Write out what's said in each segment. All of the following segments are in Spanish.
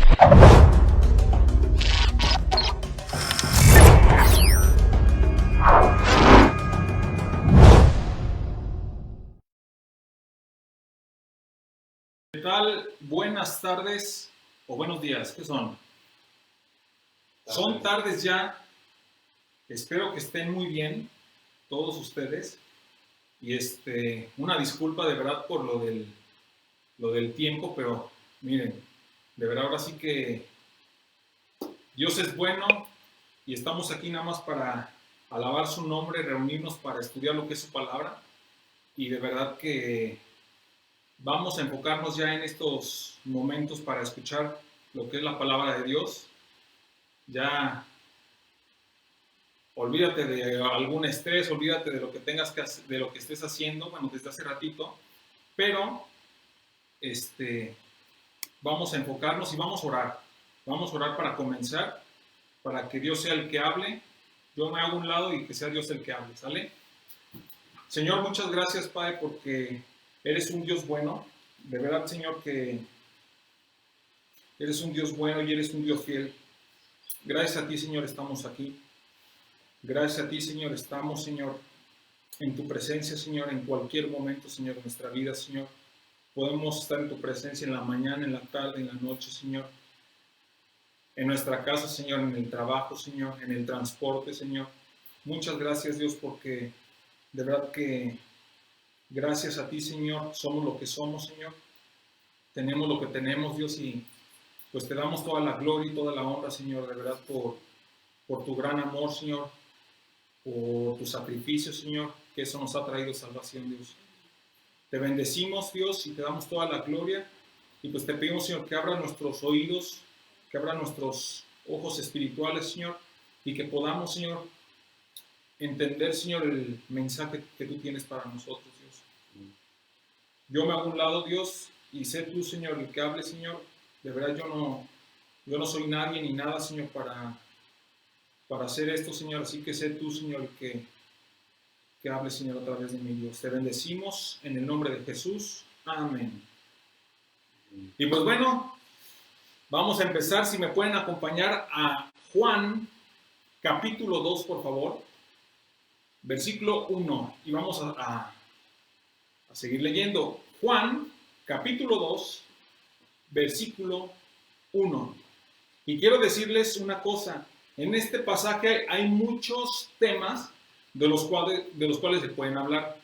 ¿Qué tal? Buenas tardes o buenos días, ¿qué son? Son tardes ya. Espero que estén muy bien todos ustedes. Y una disculpa de verdad por lo del tiempo, pero miren, de verdad ahora sí que Dios es bueno y estamos aquí nada más para alabar su nombre, reunirnos para estudiar lo que es su palabra. Y de verdad que vamos a enfocarnos ya en estos momentos para escuchar lo que es la palabra de Dios. Ya olvídate de algún estrés, olvídate de lo que tengas que hacer, de lo que estés haciendo, bueno, desde hace ratito, pero vamos a enfocarnos y vamos a orar. Vamos a orar para comenzar, para que Dios sea el que hable. Yo me hago a un lado y que sea Dios el que hable, ¿sale? Señor, muchas gracias, Padre, porque eres un Dios bueno. De verdad, Señor, que eres un Dios bueno y eres un Dios fiel. Gracias a ti, Señor, estamos aquí. Gracias a ti, Señor, estamos, Señor, en tu presencia, Señor, en cualquier momento, Señor, de nuestra vida, Señor. Podemos estar en tu presencia en la mañana, en la tarde, en la noche, Señor. En nuestra casa, Señor, en el trabajo, Señor, en el transporte, Señor. Muchas gracias, Dios, porque de verdad que gracias a ti, Señor, somos lo que somos, Señor. Tenemos lo que tenemos, Dios, y pues te damos toda la gloria y toda la honra, Señor, de verdad, por tu gran amor, Señor, por tu sacrificio, Señor, que eso nos ha traído salvación, Dios. Te bendecimos, Dios, y te damos toda la gloria. Y pues te pedimos, Señor, que abra nuestros oídos, que abra nuestros ojos espirituales, Señor, y que podamos, Señor, entender, Señor, el mensaje que tú tienes para nosotros, Dios. Yo me hago a un lado, Dios, y sé tú, Señor, el que hable, Señor. De verdad, yo no soy nadie ni nada, Señor, para hacer esto, Señor. Así que sé tú, Señor, el que hable, Señor, a través de mí, Dios. Te bendecimos en el nombre de Jesús. Amén. Y pues bueno, vamos a empezar. Si me pueden acompañar a Juan, capítulo 2, por favor. Versículo 1. Y vamos a seguir leyendo. Juan, capítulo 2, versículo 1. Y quiero decirles una cosa. En este pasaje hay muchos temas de los cuales se pueden hablar.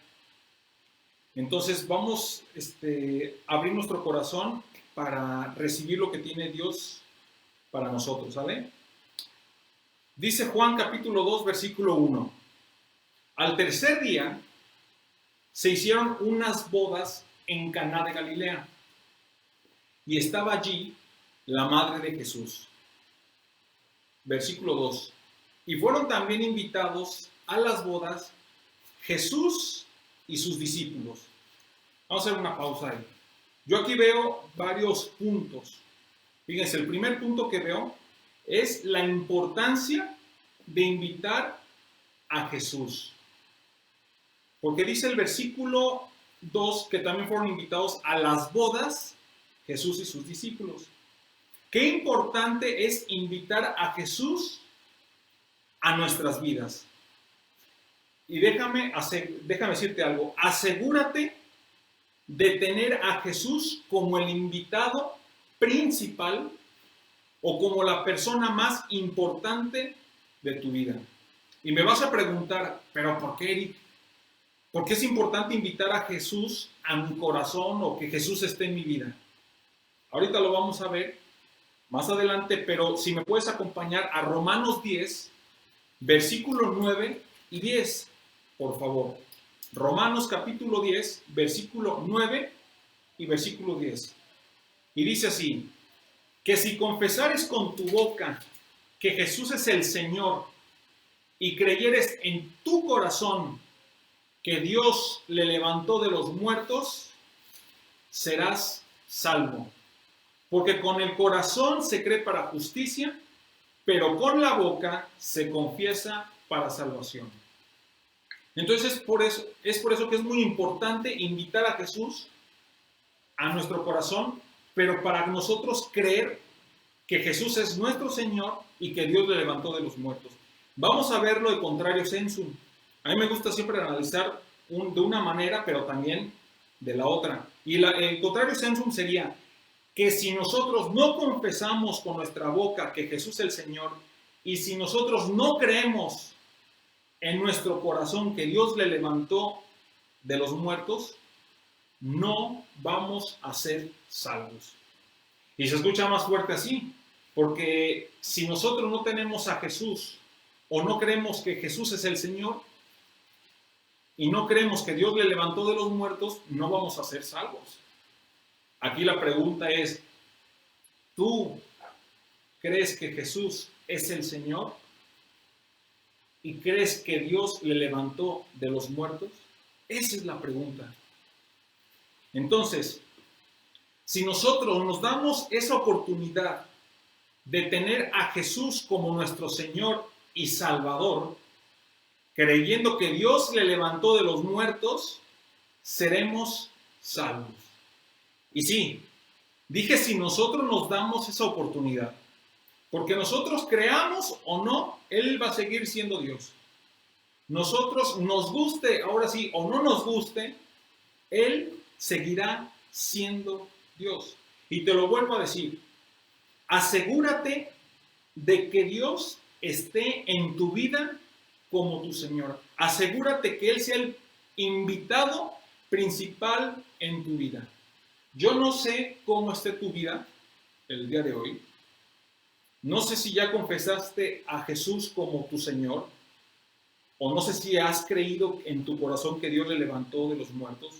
Entonces vamos a abrir nuestro corazón para recibir lo que tiene Dios para nosotros, ¿sale? Dice Juan capítulo 2, versículo 1. Al tercer día se hicieron unas bodas en Caná de Galilea y estaba allí la madre de Jesús. Versículo 2. Y fueron también invitados a las bodas Jesús y sus discípulos. Vamos a hacer una pausa ahí. Yo aquí veo varios puntos. Fíjense, el primer punto que veo es la importancia de invitar a Jesús. Porque dice el versículo 2 que también fueron invitados a las bodas Jesús y sus discípulos. Qué importante es invitar a Jesús a nuestras vidas. Y déjame decirte algo. Asegúrate de tener a Jesús como el invitado principal o como la persona más importante de tu vida. Y me vas a preguntar, ¿pero por qué, Eric? ¿Por qué es importante invitar a Jesús a mi corazón o que Jesús esté en mi vida? Ahorita lo vamos a ver más adelante, pero si me puedes acompañar a Romanos 10, versículo 9 y 10, por favor. Romanos capítulo 10, versículo 9 y versículo 10. Y dice así, que si confesares con tu boca que Jesús es el Señor y creyeres en tu corazón que Dios le levantó de los muertos, serás salvo. Porque con el corazón se cree para justicia, pero con la boca se confiesa para salvación. Entonces es por eso que es muy importante invitar a Jesús a nuestro corazón, pero para nosotros creer que Jesús es nuestro Señor y que Dios le levantó de los muertos. Vamos a verlo de contrario sensum. A mí me gusta siempre analizar de una manera, pero también de la otra. Y el contrario sensum sería que si nosotros no confesamos con nuestra boca que Jesús es el Señor, y si nosotros no creemos en nuestro corazón que Dios le levantó de los muertos, no vamos a ser salvos. Y se escucha más fuerte así, porque si nosotros no tenemos a Jesús o no creemos que Jesús es el Señor y no creemos que Dios le levantó de los muertos, no vamos a ser salvos. Aquí la pregunta es, ¿tú crees que Jesús es el Señor? ¿Y crees que Dios le levantó de los muertos? Esa es la pregunta. Entonces, si nosotros nos damos esa oportunidad de tener a Jesús como nuestro Señor y Salvador, creyendo que Dios le levantó de los muertos, seremos salvos. Y sí, dije si nosotros nos damos esa oportunidad, porque nosotros creamos o no, Él va a seguir siendo Dios. Nosotros nos guste, ahora sí, o no nos guste, Él seguirá siendo Dios. Y te lo vuelvo a decir, asegúrate de que Dios esté en tu vida como tu Señor. Asegúrate que Él sea el invitado principal en tu vida. Yo no sé cómo esté tu vida el día de hoy. No sé si ya confesaste a Jesús como tu Señor, o no sé si has creído en tu corazón que Dios le levantó de los muertos,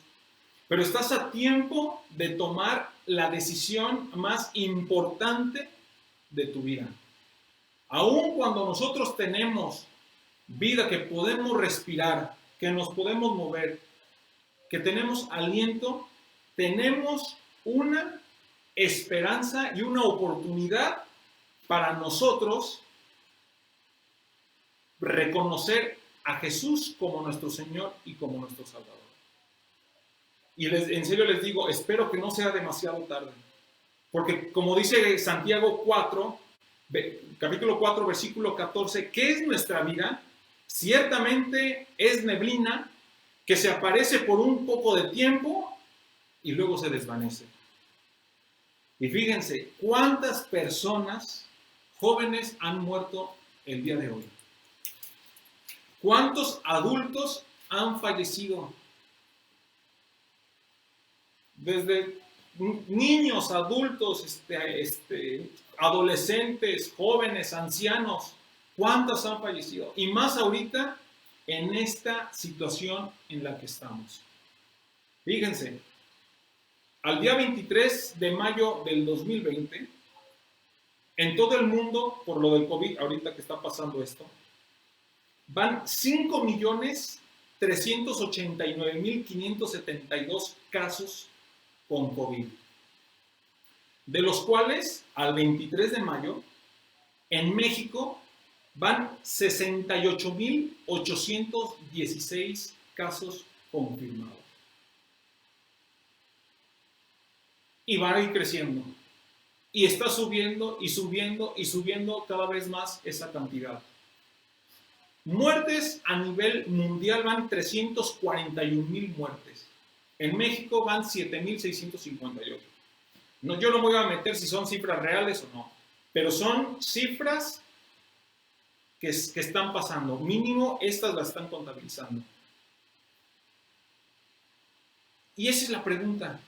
pero estás a tiempo de tomar la decisión más importante de tu vida. Aun cuando nosotros tenemos vida, que podemos respirar, que nos podemos mover, que tenemos aliento, tenemos una esperanza y una oportunidad para nosotros reconocer a Jesús como nuestro Señor y como nuestro Salvador. Y en serio les digo, espero que no sea demasiado tarde. Porque como dice Santiago 4, capítulo 4, versículo 14, ¿qué es nuestra vida? Ciertamente es neblina que se aparece por un poco de tiempo y luego se desvanece. Y fíjense, ¿cuántas personas jóvenes han muerto el día de hoy? ¿Cuántos adultos han fallecido? Desde niños, adultos, adolescentes, jóvenes, ancianos, ¿cuántos han fallecido? Y más ahorita en esta situación en la que estamos. Fíjense, al día 23 de mayo del 2020, en todo el mundo, por lo del COVID, ahorita que está pasando esto, van 5.389.572 casos con COVID, de los cuales al 23 de mayo en México van 68.816 casos confirmados. Y va a ir creciendo. Y está subiendo y subiendo y subiendo cada vez más esa cantidad. Muertes a nivel mundial van 341,000 muertes. En México van 7,658. No, yo no voy a meter si son cifras reales o no, pero son cifras que están pasando. Mínimo, estas las están contabilizando. Y esa es la pregunta.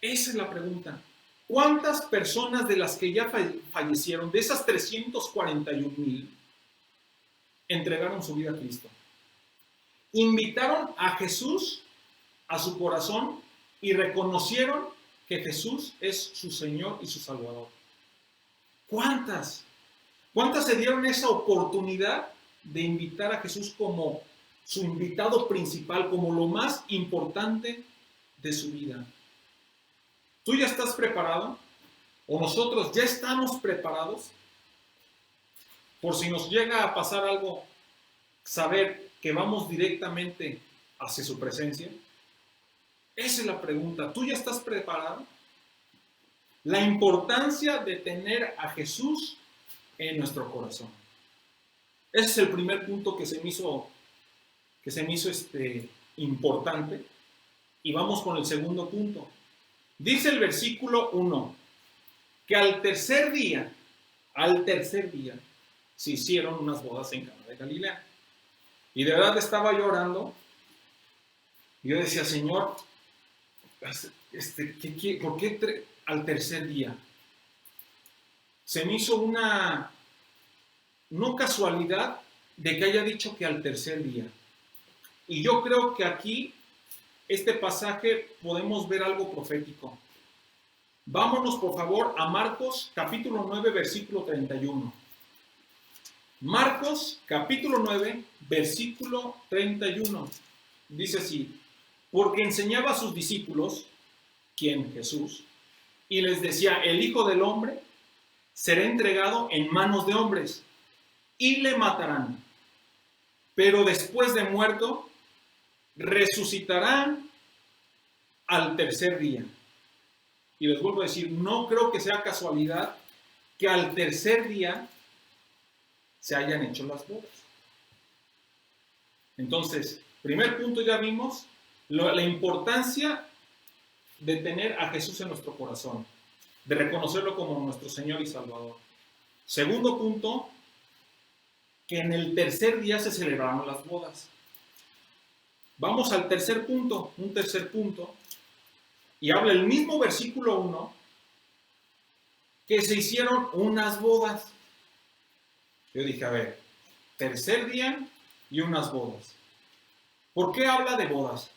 Esa es la pregunta. ¿Cuántas personas de las que ya fallecieron, de esas 341,000, entregaron su vida a Cristo? Invitaron a Jesús a su corazón y reconocieron que Jesús es su Señor y su Salvador. ¿Cuántas? ¿Cuántas se dieron esa oportunidad de invitar a Jesús como su invitado principal, como lo más importante de su vida? ¿Tú ya estás preparado? ¿O nosotros ya estamos preparados? Por si nos llega a pasar algo, saber que vamos directamente hacia su presencia. Esa es la pregunta. ¿Tú ya estás preparado? La importancia de tener a Jesús en nuestro corazón. Ese es el primer punto que se me hizo importante. Y vamos con el segundo punto. Dice el versículo 1 que al tercer día, se hicieron unas bodas en Cana de Galilea. Y de verdad estaba yo orando. Y yo decía, Señor, ¿por qué al tercer día? Se me hizo no casualidad de que haya dicho que al tercer día. Y yo creo que aquí, este pasaje, podemos ver algo profético. Vámonos, por favor, a Marcos, capítulo 9, versículo 31. Marcos, capítulo 9, versículo 31. Dice así: porque enseñaba a sus discípulos, ¿quién? Jesús, y les decía, el Hijo del Hombre será entregado en manos de hombres, y le matarán. Pero después de muerto, resucitarán al tercer día. Y les vuelvo a decir, no creo que sea casualidad que al tercer día se hayan hecho las bodas. Entonces, primer punto, ya vimos la importancia de tener a Jesús en nuestro corazón, de reconocerlo como nuestro Señor y Salvador. Segundo punto, que en el tercer día se celebraron las bodas. Vamos al tercer punto, un tercer punto, y habla el mismo versículo 1, que se hicieron unas bodas. Yo dije, a ver, tercer día y unas bodas. ¿Por qué habla de bodas?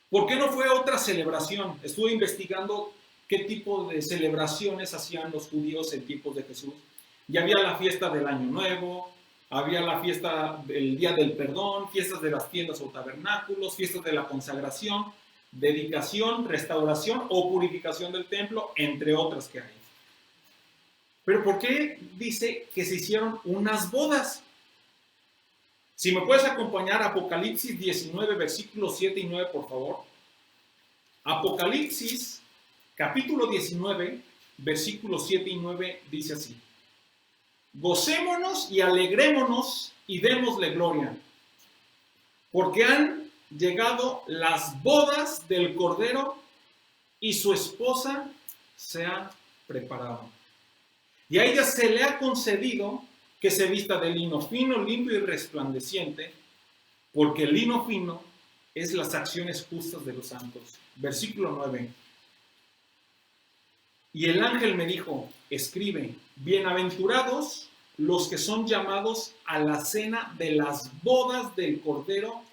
¿Por qué no fue otra celebración? Estuve investigando qué tipo de celebraciones hacían los judíos en tiempos de Jesús. Y había la fiesta del Año Nuevo, había la fiesta del Día del Perdón, fiestas de las tiendas o tabernáculos, fiestas de la consagración, dedicación, restauración o purificación del templo, entre otras que hay. Pero ¿por qué dice que se hicieron unas bodas? Si me puedes acompañar a Apocalipsis 19, versículos 7 y 9, por favor. Apocalipsis, capítulo 19, versículos 7 y 9, dice así: gocémonos y alegrémonos y démosle gloria, porque han llegado las bodas del Cordero y su esposa se ha preparado. Y a ella se le ha concedido que se vista de lino fino, limpio y resplandeciente, porque el lino fino es las acciones justas de los santos. Versículo 9. Y el ángel me dijo, escribe, bienaventurados los que son llamados a la cena de las bodas del Cordero.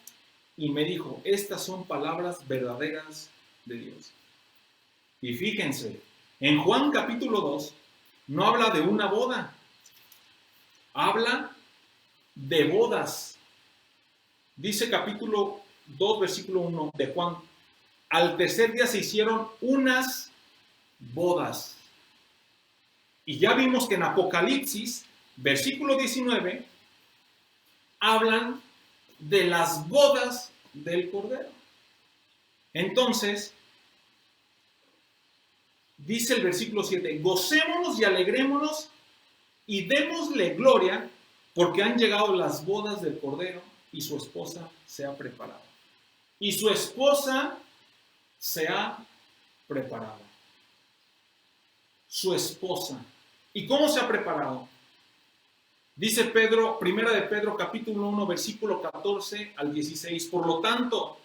Y me dijo, estas son palabras verdaderas de Dios. Y fíjense, en Juan capítulo 2, no habla de una boda, habla de bodas. Dice capítulo 2, versículo 1 de Juan, al tercer día se hicieron unas bodas. Y ya vimos que en Apocalipsis, versículo 19, hablan de las bodas del Cordero. Entonces, dice el versículo 7, gocémonos y alegrémonos y démosle gloria, porque han llegado las bodas del Cordero y su esposa se ha preparado. Y su esposa se ha preparado. Su esposa. ¿Y cómo se ha preparado? Dice Pedro, primera de Pedro, capítulo 1, versículo 14 al 16. Por lo tanto,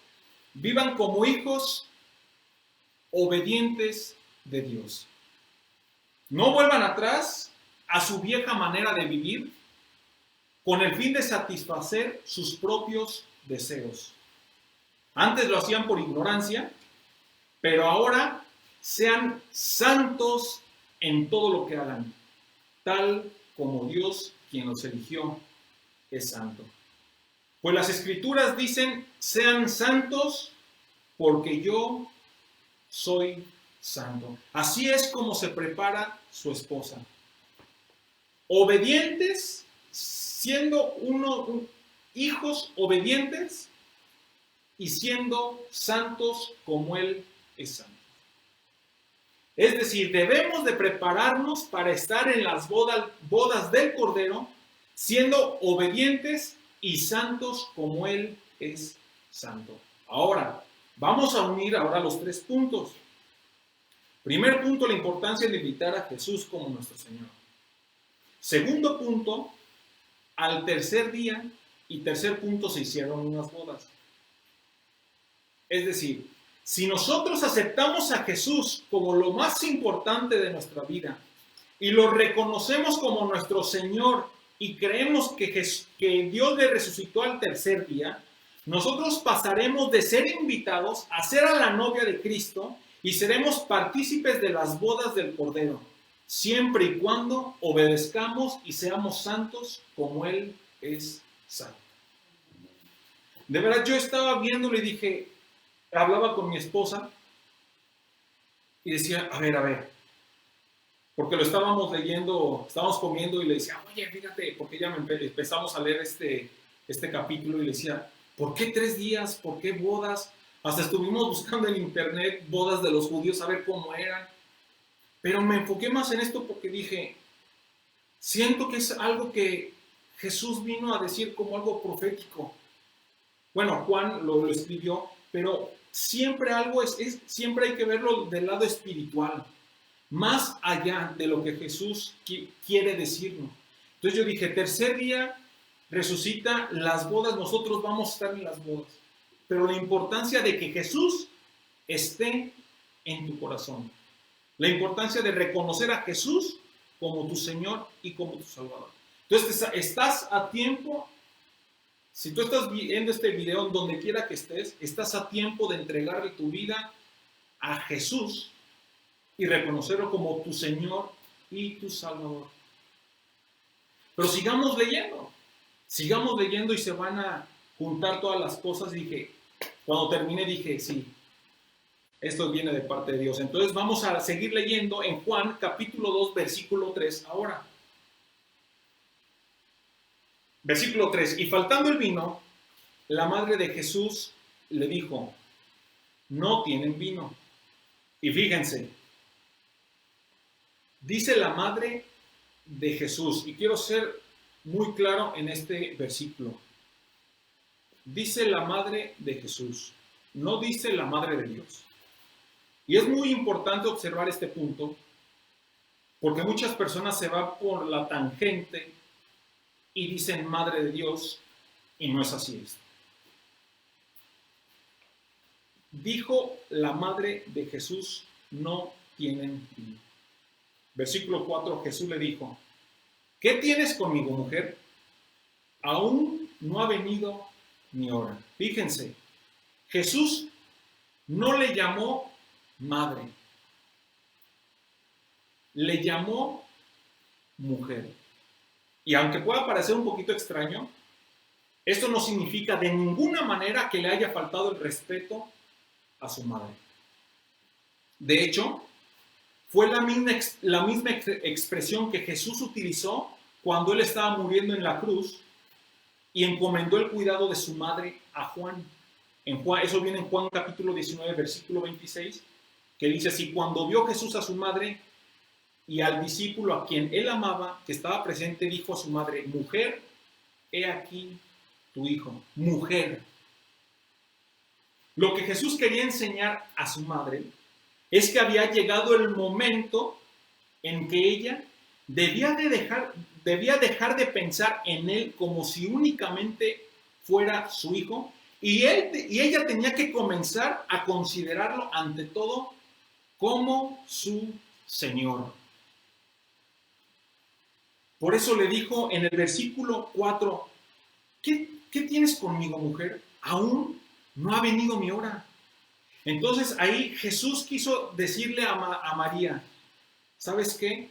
vivan como hijos obedientes de Dios. No vuelvan atrás a su vieja manera de vivir con el fin de satisfacer sus propios deseos. Antes lo hacían por ignorancia, pero ahora sean santos en todo lo que hagan, tal como Dios, quien los eligió, es santo. Pues las Escrituras dicen, sean santos porque yo soy santo. Así es como se prepara su esposa. Obedientes, siendo hijos obedientes y siendo santos como Él es santo. Es decir, debemos de prepararnos para estar en las bodas del Cordero, siendo obedientes y santos como Él es santo. Ahora, vamos a unir ahora los 3 puntos. Primer punto, la importancia de invitar a Jesús como nuestro Señor. Segundo punto, al tercer día y tercer punto se hicieron unas bodas. Es decir, si nosotros aceptamos a Jesús como lo más importante de nuestra vida y lo reconocemos como nuestro Señor y creemos que Dios le resucitó al tercer día, nosotros pasaremos de ser invitados a ser a la novia de Cristo y seremos partícipes de las bodas del Cordero, siempre y cuando obedezcamos y seamos santos como Él es santo. De verdad, yo estaba viéndolo y dije, hablaba con mi esposa y decía, a ver, porque lo estábamos leyendo, estábamos comiendo y le decía, oye, fíjate, porque ya empezamos a leer este capítulo y le decía, ¿por qué 3 días? ¿Por qué bodas? Hasta estuvimos buscando en internet bodas de los judíos, a ver cómo eran. Pero me enfoqué más en esto porque dije, siento que es algo que Jesús vino a decir como algo profético. Bueno, Juan lo escribió, pero siempre siempre hay que verlo del lado espiritual, más allá de lo que Jesús quiere decirnos. Entonces yo dije, tercer día resucita, las bodas, nosotros vamos a estar en las bodas. Pero la importancia de que Jesús esté en tu corazón. La importancia de reconocer a Jesús como tu Señor y como tu Salvador. Entonces estás a tiempo. Si tú estás viendo este video, donde quiera que estés, estás a tiempo de entregarle tu vida a Jesús y reconocerlo como tu Señor y tu Salvador. Pero sigamos leyendo y se van a juntar todas las cosas. Cuando terminé dije, sí, esto viene de parte de Dios. Entonces vamos a seguir leyendo en Juan capítulo 2, versículo 3 ahora. Versículo 3, y faltando el vino, la madre de Jesús le dijo, no tienen vino. Y fíjense, dice la madre de Jesús, y quiero ser muy claro en este versículo. Dice la madre de Jesús, no dice la madre de Dios. Y es muy importante observar este punto, porque muchas personas se van por la tangente y dicen madre de Dios, y no es así esto. Dijo la madre de Jesús, no tienen vino. Versículo 4, Jesús le dijo, ¿qué tienes conmigo, mujer? Aún no ha venido mi hora. Fíjense, Jesús no le llamó madre, le llamó mujer. Y aunque pueda parecer un poquito extraño, esto no significa de ninguna manera que le haya faltado el respeto a su madre. De hecho, fue la misma expresión que Jesús utilizó cuando él estaba muriendo en la cruz y encomendó el cuidado de su madre a Juan. Eso viene en Juan capítulo 19, versículo 26, que dice así, cuando vio Jesús a su madre y al discípulo a quien él amaba, que estaba presente, dijo a su madre, mujer, he aquí tu hijo. Mujer. Lo que Jesús quería enseñar a su madre es que había llegado el momento en que ella debía dejar de pensar en él como si únicamente fuera su hijo, y ella tenía que comenzar a considerarlo ante todo como su Señor. Por eso le dijo en el versículo 4, ¿qué tienes conmigo, mujer? Aún no ha venido mi hora. Entonces ahí Jesús quiso decirle a María, ¿sabes qué?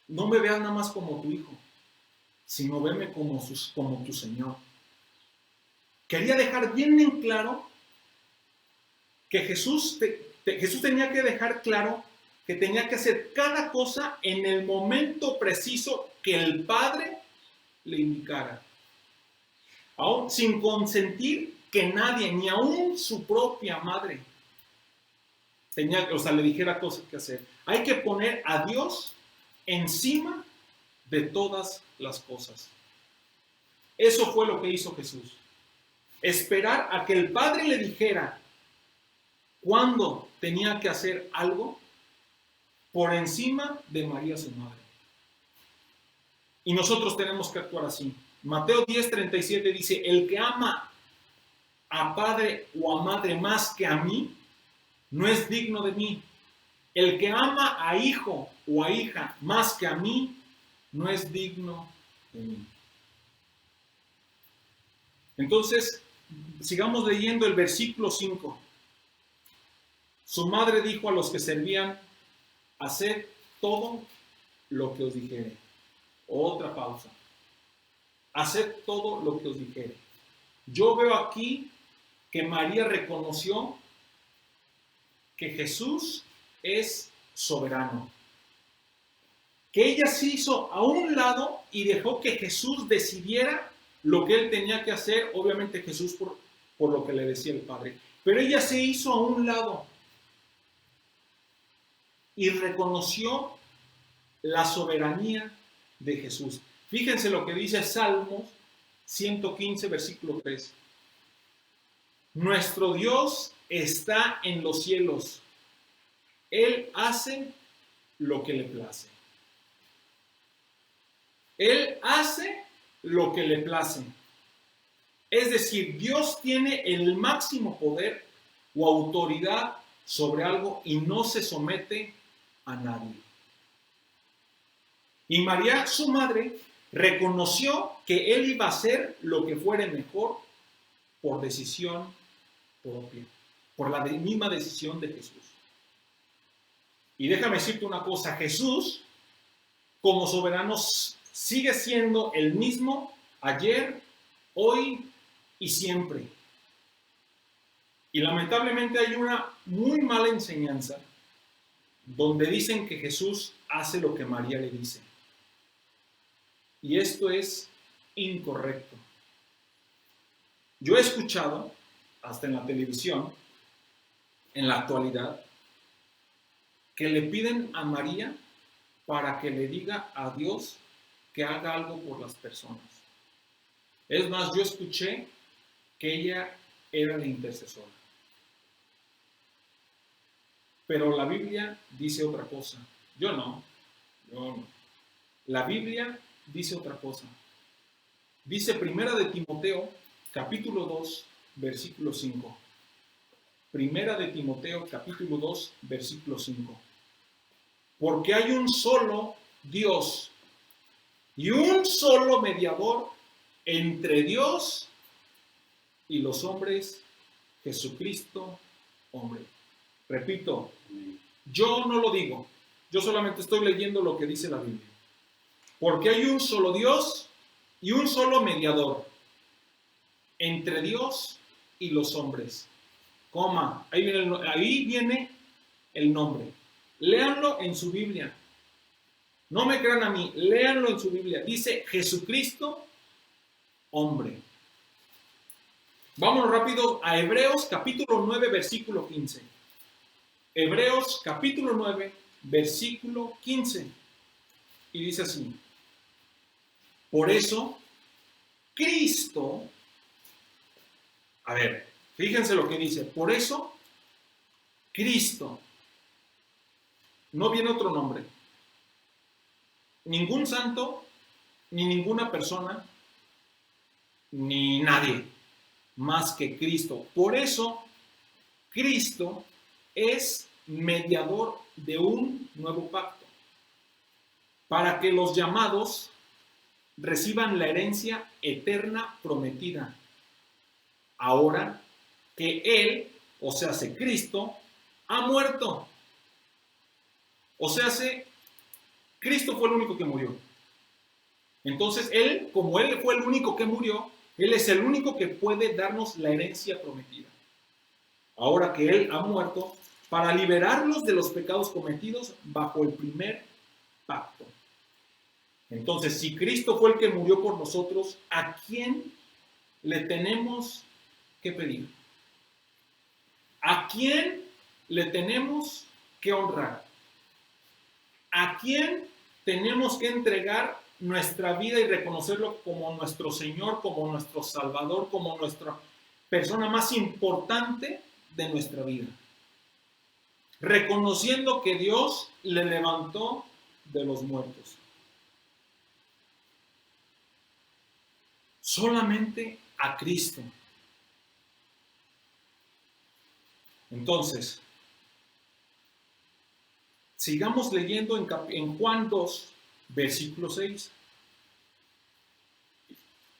No me veas nada más como tu hijo, sino veme como tu Señor. Quería dejar bien en claro que Jesús tenía que dejar claro que tenía que hacer cada cosa en el momento preciso que el Padre le indicara. Aún sin consentir que nadie, ni aún su propia madre, le dijera cosas que hacer. Hay que poner a Dios encima de todas las cosas. Eso fue lo que hizo Jesús. Esperar a que el Padre le dijera cuándo tenía que hacer algo por encima de María su madre. Y nosotros tenemos que actuar así. Mateo 10:37 dice, el que ama a padre o a madre más que a mí, no es digno de mí. El que ama a hijo o a hija más que a mí, no es digno de mí. Entonces, sigamos leyendo el versículo 5. Su madre dijo a los que servían, haced todo lo que os dijere. Otra pausa. Haced todo lo que os dijere. Yo veo aquí que María reconoció que Jesús es soberano. Que ella se hizo a un lado y dejó que Jesús decidiera lo que él tenía que hacer. Obviamente Jesús por lo que le decía el Padre. Pero ella se hizo a un lado y reconoció la soberanía de Jesús. Fíjense lo que dice Salmos 115, versículo 3. Nuestro Dios está en los cielos. Él hace lo que le place. Él hace lo que le place. Es decir, Dios tiene el máximo poder o autoridad sobre algo y no se somete a nadie. Y María, su madre, reconoció que él iba a hacer lo que fuera mejor por decisión propia, por la misma decisión de Jesús. Y déjame decirte una cosa, Jesús, como soberano, sigue siendo el mismo ayer, hoy y siempre. Y lamentablemente hay una muy mala enseñanza donde dicen que Jesús hace lo que María le dice. Y esto es incorrecto. Yo he escuchado, hasta en la televisión, en la actualidad, que le piden a María para que le diga a Dios que haga algo por las personas. Es más, yo escuché que ella era la intercesora. Pero la Biblia dice otra cosa. Yo no. La Biblia dice otra cosa. Dice Primera de Timoteo, capítulo 2, versículo 5. Primera de Timoteo, capítulo 2, versículo 5. Porque hay un solo Dios y un solo mediador entre Dios y los hombres, Jesucristo, hombre. Repito, yo no lo digo, yo solamente estoy leyendo lo que dice la Biblia. Porque hay un solo Dios y un solo mediador entre Dios y los hombres. Coma, ahí viene el nombre. Léanlo en su Biblia. No me crean a mí, léanlo en su Biblia. Dice Jesucristo, hombre. Vámonos rápido a Hebreos capítulo 9, versículo 15. Hebreos capítulo 9, versículo 15. Y dice así. Por eso, Cristo, a ver, fíjense lo que dice. Por eso, Cristo, no viene otro nombre. Ningún santo, ni ninguna persona, ni nadie más que Cristo. Por eso, Cristo es mediador de un nuevo pacto, para que los llamados reciban la herencia eterna prometida. Ahora que Él, o sea, Cristo, ha muerto. O sea, Cristo fue el único que murió. Entonces, Él, como Él fue el único que murió, Él es el único que puede darnos la herencia prometida. Ahora que Él ha muerto, para liberarlos de los pecados cometidos bajo el primer pacto. Entonces, si Cristo fue el que murió por nosotros, ¿a quién le tenemos que pedir? ¿A quién le tenemos que honrar? ¿A quién tenemos que entregar nuestra vida y reconocerlo como nuestro Señor, como nuestro Salvador, como nuestra persona más importante de nuestra vida? Reconociendo que Dios le levantó de los muertos. Solamente a Cristo. Entonces, sigamos leyendo en Juan 2, versículo 6.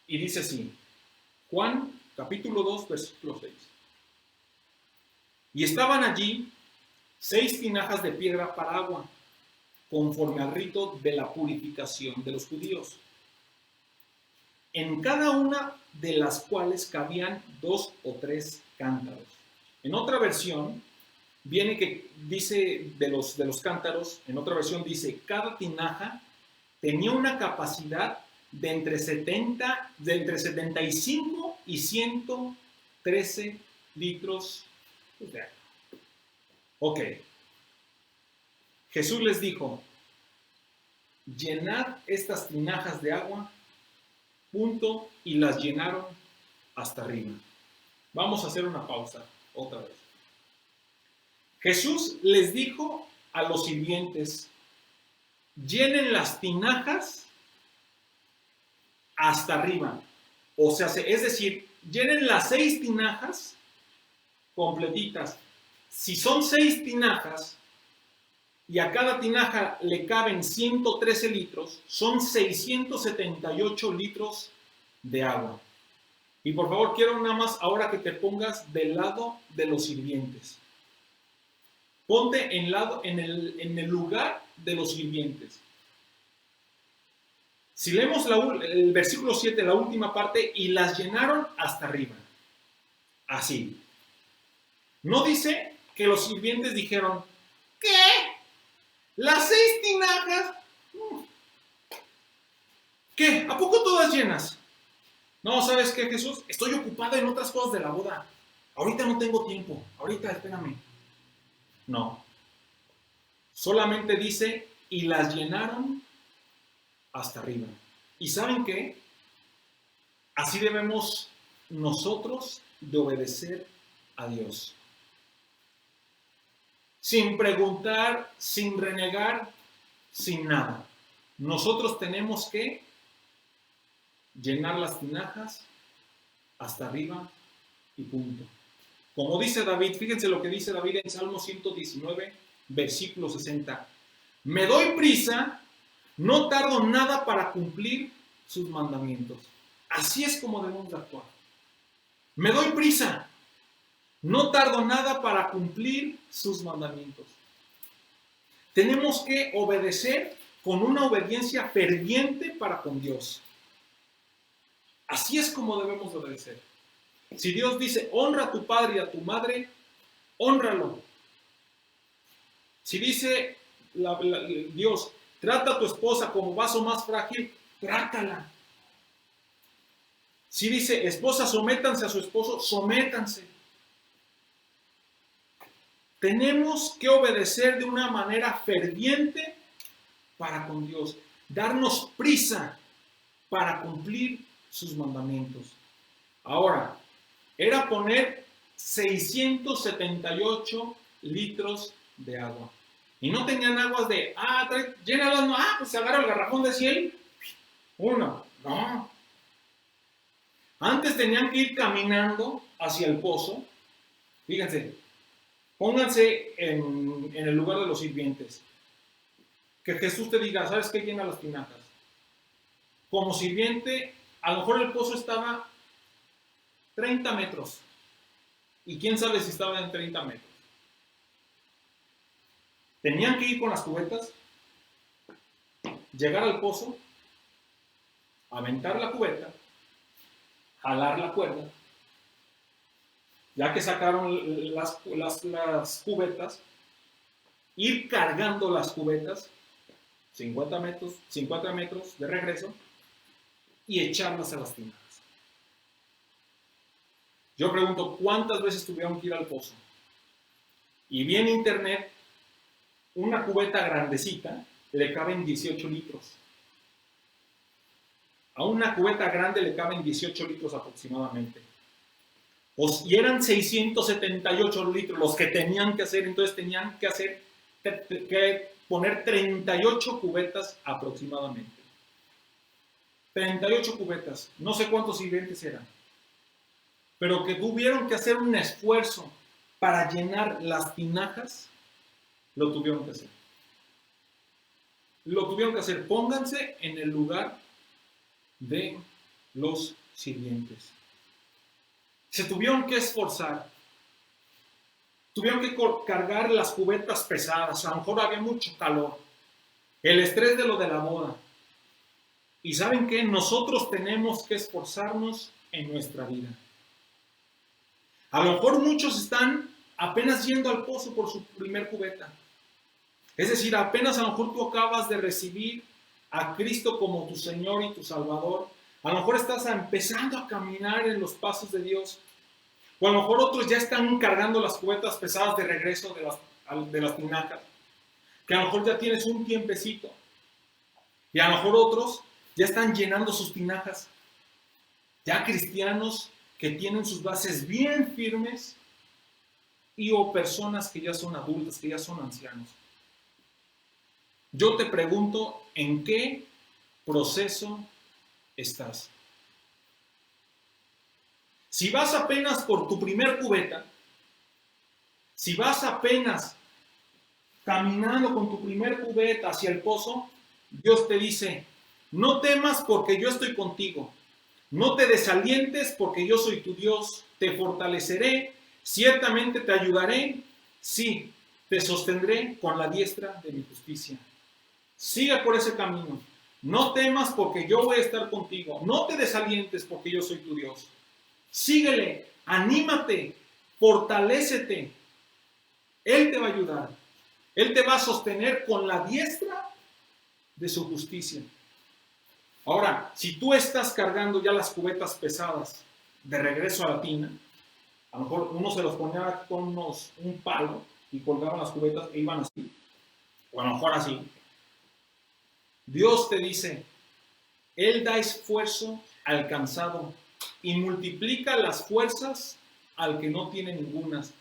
Y dice así, Juan capítulo 2, versículo 6. Y estaban allí 6 tinajas de piedra para agua, conforme al rito de la purificación de los judíos, en cada una de las cuales cabían 2 o 3 cántaros. En otra versión viene que dice de los cántaros, en otra versión dice, cada tinaja tenía una capacidad de entre 75 y 113 litros de agua. Ok. Jesús les dijo, llenad estas tinajas de agua, punto, y las llenaron hasta arriba. Vamos a hacer una pausa otra vez. Jesús les dijo a los sirvientes, llenen las tinajas hasta arriba. O sea, es decir, llenen las 6 tinajas completitas. Si son 6 tinajas y a cada tinaja le caben 113 litros, son 678 litros de agua. Y por favor, quiero nada más ahora que te pongas del lado de los sirvientes. Ponte en el lugar de los sirvientes. Si leemos el versículo 7, la última parte, y las llenaron hasta arriba. Así. No dice que los sirvientes dijeron, ¿qué? ¿Las 6 tinajas? ¿Qué? ¿A poco todas llenas? No, ¿sabes qué, Jesús? Estoy ocupado en otras cosas de la boda. Ahorita no tengo tiempo. Ahorita, espérame. No. Solamente dice, y las llenaron hasta arriba. ¿Y saben qué? Así debemos nosotros de obedecer a Dios. Sin preguntar, sin renegar, sin nada. Nosotros tenemos que llenar las tinajas hasta arriba y punto. Como dice David, fíjense lo que dice David en Salmo 119, versículo 60. Me doy prisa, no tardo nada para cumplir sus mandamientos. Así es como debemos actuar. Me doy prisa, no tardo nada para cumplir sus mandamientos. Tenemos que obedecer con una obediencia ferviente para con Dios. Así es como debemos obedecer. Si Dios dice, honra a tu padre y a tu madre, hónralo. Si dice Dios, trata a tu esposa como vaso más frágil, trátala. Si dice, esposa, sométanse a su esposo, sométanse. Tenemos que obedecer de una manera ferviente para con Dios. Darnos prisa para cumplir sus mandamientos. Ahora, era poner 678 litros de agua. Y no tenían aguas de, llénalas, no, pues se agarra el garrafón de 100. Uno, no. Antes tenían que ir caminando hacia el pozo. Fíjense, pónganse en el lugar de los sirvientes. Que Jesús te diga, ¿sabes qué? Llena las tinajas. Como sirviente, a lo mejor el pozo estaba 30 metros. Y quién sabe si estaba en 30 metros. Tenían que ir con las cubetas, llegar al pozo, aventar la cubeta, jalar la cuerda. Ya que sacaron las cubetas, ir cargando las cubetas, 50 metros de regreso, y echarlas a las tinajas. Yo pregunto, ¿cuántas veces tuvieron que ir al pozo? y vi en internet, una cubeta grandecita le caben 18 litros. A una cubeta grande le caben 18 litros aproximadamente. Y eran 678 litros los que tenían que hacer, entonces tenían que poner 38 cubetas aproximadamente. 38 cubetas, no sé cuántos sirvientes eran, pero que tuvieron que hacer un esfuerzo para llenar las tinajas, lo tuvieron que hacer. Lo tuvieron que hacer. Pónganse en el lugar de los sirvientes. Se tuvieron que esforzar. Tuvieron que cargar las cubetas pesadas. A lo mejor había mucho calor. El estrés de lo de la boda. Y ¿saben qué? Nosotros tenemos que esforzarnos en nuestra vida. A lo mejor muchos están apenas yendo al pozo por su primer cubeta. Es decir, apenas a lo mejor tú acabas de recibir a Cristo como tu Señor y tu Salvador. A lo mejor estás empezando a caminar en los pasos de Dios. O a lo mejor otros ya están cargando las cubetas pesadas de regreso de las tinajas. Que a lo mejor ya tienes un tiempecito. Y a lo mejor otros ya están llenando sus tinajas. Ya cristianos que tienen sus bases bien firmes o personas que ya son adultas, que ya son ancianos. Yo te pregunto, ¿en qué proceso estás? Si vas apenas por tu primer cubeta, si vas apenas caminando con tu primer cubeta hacia el pozo, Dios te dice, no temas porque yo estoy contigo. No te desalientes porque yo soy tu Dios. Te fortaleceré, ciertamente te ayudaré. Sí, te sostendré con la diestra de mi justicia. Siga por ese camino. No temas porque yo voy a estar contigo. No te desalientes porque yo soy tu Dios. Síguele, anímate, fortalécete. Él te va a ayudar. Él te va a sostener con la diestra de su justicia. Ahora, si tú estás cargando ya las cubetas pesadas de regreso a la tina, a lo mejor uno se los ponía con un palo y colgaban las cubetas e iban así, o a lo mejor así. Dios te dice, Él da esfuerzo al cansado y multiplica las fuerzas al que no tiene ningunas.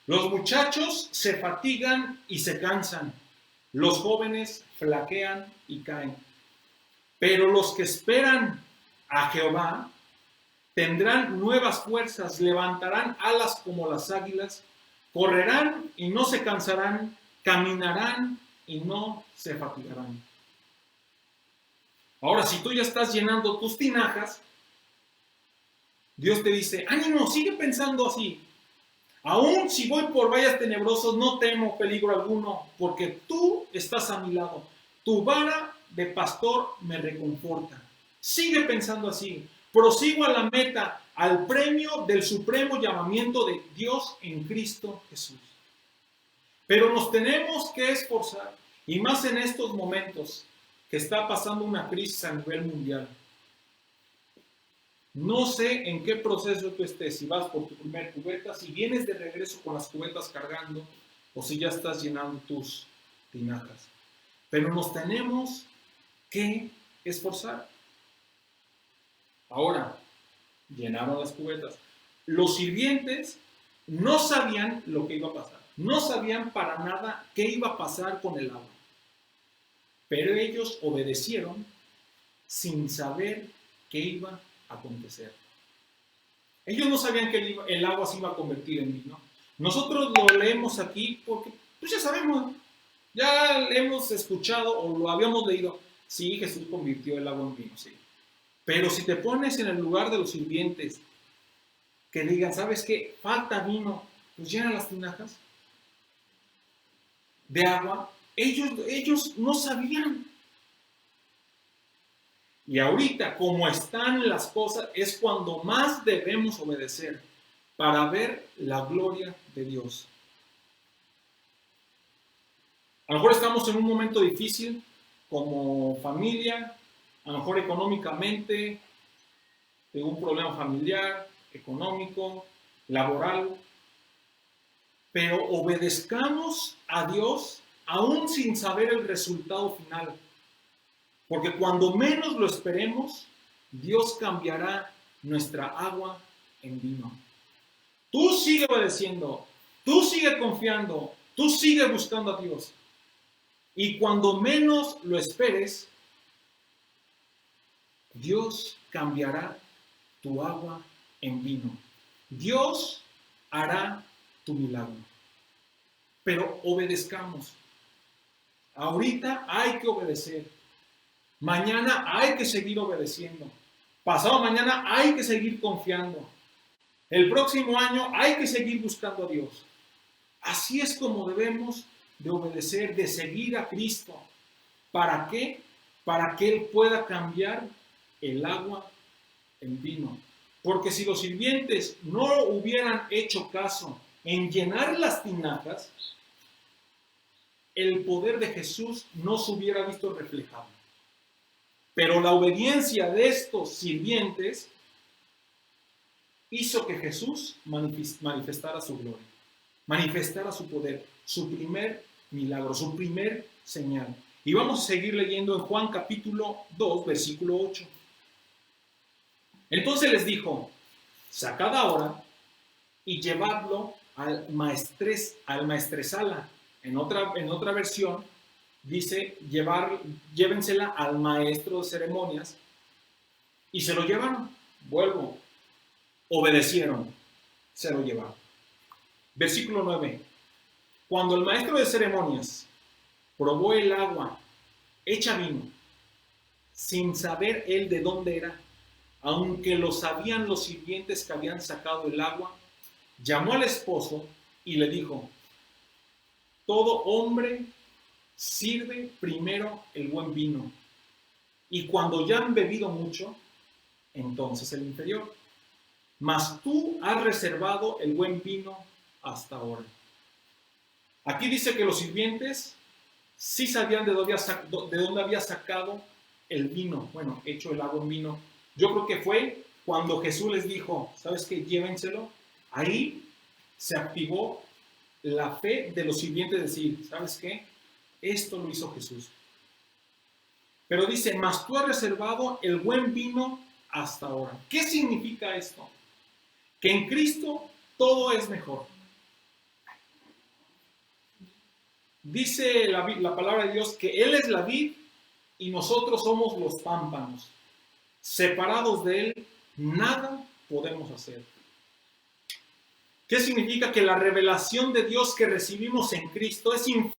Los muchachos se fatigan y se cansan, los jóvenes flaquean y caen. Pero los que esperan a Jehová tendrán nuevas fuerzas, levantarán alas como las águilas, correrán y no se cansarán, caminarán y no se fatigarán. Ahora, si tú ya estás llenando tus tinajas, Dios te dice, ánimo, sigue pensando así. Aún si voy por valles tenebrosos, no temo peligro alguno, porque tú estás a mi lado. Tu vara de pastor me reconforta. Sigue pensando así. Prosigo a la meta, al premio del supremo llamamiento de Dios en Cristo Jesús. Pero nos tenemos que esforzar, y más en estos momentos que está pasando una crisis a nivel mundial. No sé en qué proceso tú estés, si vas por tu primer cubeta, si vienes de regreso con las cubetas cargando, o si ya estás llenando tus tinajas. Pero nos tenemos que esforzar. Ahora, llenaron las cubetas. Los sirvientes no sabían lo que iba a pasar. No sabían para nada qué iba a pasar con el agua. Pero ellos obedecieron sin saber qué iba a acontecer. Ellos no sabían que el agua se iba a convertir en vino. Nosotros lo leemos aquí porque pues ya sabemos, ya hemos escuchado o lo habíamos leído. Sí, Jesús convirtió el agua en vino, sí. Pero si te pones en el lugar de los sirvientes que digan, ¿sabes qué? Falta vino, pues llena las tinajas de agua. Ellos no sabían. Y ahorita, como están las cosas, es cuando más debemos obedecer para ver la gloria de Dios. A lo mejor estamos en un momento difícil como familia, a lo mejor económicamente, de un problema familiar, económico, laboral. pero obedezcamos a Dios aún sin saber el resultado final. Porque cuando menos lo esperemos, Dios cambiará nuestra agua en vino. Tú sigue obedeciendo, tú sigue confiando, tú sigue buscando a Dios. Y cuando menos lo esperes, Dios cambiará tu agua en vino. Dios hará tu milagro. Pero obedezcamos. Ahorita hay que obedecer. Mañana hay que seguir obedeciendo. Pasado mañana hay que seguir confiando. El próximo año hay que seguir buscando a Dios. Así es como debemos de obedecer, de seguir a Cristo. ¿Para qué? Para que Él pueda cambiar el agua en vino. Porque si los sirvientes no hubieran hecho caso en llenar las tinajas, el poder de Jesús no se hubiera visto reflejado. Pero la obediencia de estos sirvientes hizo que Jesús manifestara su gloria, manifestara su poder, su primer milagro, su primer señal. Y vamos a seguir leyendo en Juan capítulo 2, versículo 8. Entonces les dijo, sacad ahora y llevadlo al maestresala. En otra versión dice, llévensela al maestro de ceremonias, y se lo llevaron. Obedecieron, se lo llevaron. Versículo 9. Cuando el maestro de ceremonias probó el agua hecha vino, sin saber él de dónde era, aunque lo sabían los sirvientes que habían sacado el agua, llamó al esposo y le dijo, todo hombre sirve primero el buen vino, y cuando ya han bebido mucho, entonces el inferior. Mas tú has reservado el buen vino hasta ahora. Aquí dice que los sirvientes sí sabían de dónde había sacado el vino, hecho el agua en vino. Yo creo que fue cuando Jesús les dijo, ¿sabes qué? Llévenselo. Ahí se activó la fe de los sirvientes de decir, ¿sabes qué? Esto lo hizo Jesús. Pero dice, mas tú has reservado el buen vino hasta ahora. ¿Qué significa esto? Que en Cristo todo es mejor. Dice la palabra de Dios que Él es la vid y nosotros somos los pámpanos. Separados de Él, nada podemos hacer. ¿Qué significa? Que la revelación de Dios que recibimos en Cristo es infinita.